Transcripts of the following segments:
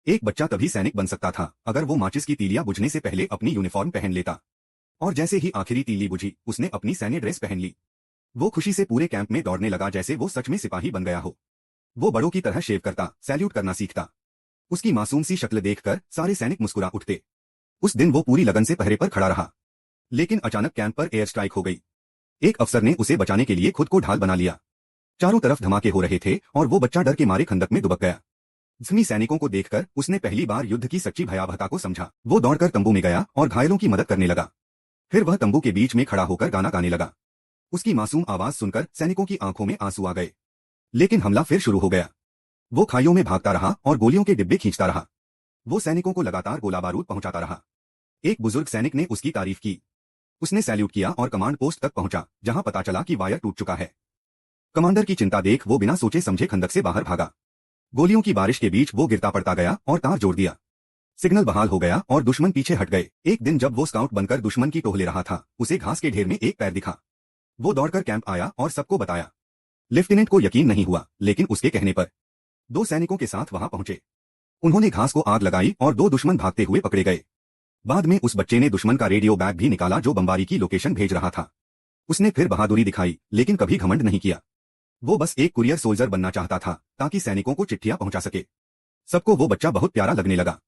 एक बच्चा तभी सैनिक बन सकता था अगर वो माचिस की तीलियां बुझने से पहले अपनी यूनिफॉर्म पहन लेता। और जैसे ही आखिरी तीली बुझी उसने अपनी सैन्य ड्रेस पहन ली। वो खुशी से पूरे कैंप में दौड़ने लगा जैसे वो सच में सिपाही बन गया हो। वो बड़ों की तरह शेव करता, सैल्यूट करना सीखता। उसकी मासूम सी शक्ल देखकर सारे सैनिक मुस्कुरा उठते। उस दिन वो पूरी लगन से पहरे पर खड़ा रहा। लेकिन अचानक कैंप पर एयर स्ट्राइक हो गई। एक अफसर ने उसे बचाने के लिए खुद को ढाल बना लिया। चारों तरफ धमाके हो रहे थे और वो बच्चा डर के मारे खंदक में दुबक गया। जख्मी सैनिकों को देखकर उसने पहली बार युद्ध की सच्ची भयावहता को समझा। वो दौड़कर तंबू में गया और घायलों की मदद करने लगा। फिर वह तंबू के बीच में खड़ा होकर गाना गाने लगा। उसकी मासूम आवाज सुनकर सैनिकों की आंखों में आंसू आ गए। लेकिन हमला फिर शुरू हो गया। वो खाइयों में भागता रहा और गोलियों के डिब्बे खींचता रहा। वो सैनिकों को लगातार गोला बारूद पहुंचाता रहा। एक बुजुर्ग सैनिक ने उसकी तारीफ की। उसने सैल्यूट किया और कमांड पोस्ट तक पहुंचा, जहां पता चला कि वायर टूट चुका है। कमांडर की चिंता देख वो बिना सोचे समझे खंदक से बाहर भागा। गोलियों की बारिश के बीच वो गिरता पड़ता गया और तार जोड़ दिया। सिग्नल बहाल हो गया और दुश्मन पीछे हट गए। एक दिन जब वो स्काउट बनकर दुश्मन की टोह ले रहा था, उसे घास के ढेर में एक पैर दिखा। वो दौड़कर कैंप आया और सबको बताया। लेफ्टिनेंट को यकीन नहीं हुआ, लेकिन उसके कहने पर दो सैनिकों के साथ वहां पहुंचे। उन्होंने घास को आग लगाई और दो दुश्मन भागते हुए पकड़े गए। बाद में उस बच्चे ने दुश्मन का रेडियो बैग भी निकाला जो बमबारी की लोकेशन भेज रहा था। उसने फिर बहादुरी दिखाई, लेकिन कभी घमंड नहीं किया। वो बस एक कुरियर सोल्जर बनना चाहता था ताकि सैनिकों को चिट्ठियां पहुंचा सके। सबको वो बच्चा बहुत प्यारा लगने लगा।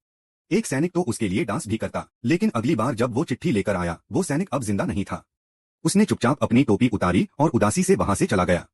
एक सैनिक तो उसके लिए डांस भी करता। लेकिन अगली बार जब वो चिट्ठी लेकर आया, वो सैनिक अब जिंदा नहीं था। उसने चुपचाप अपनी टोपी उतारी और उदासी से वहां से चला गया।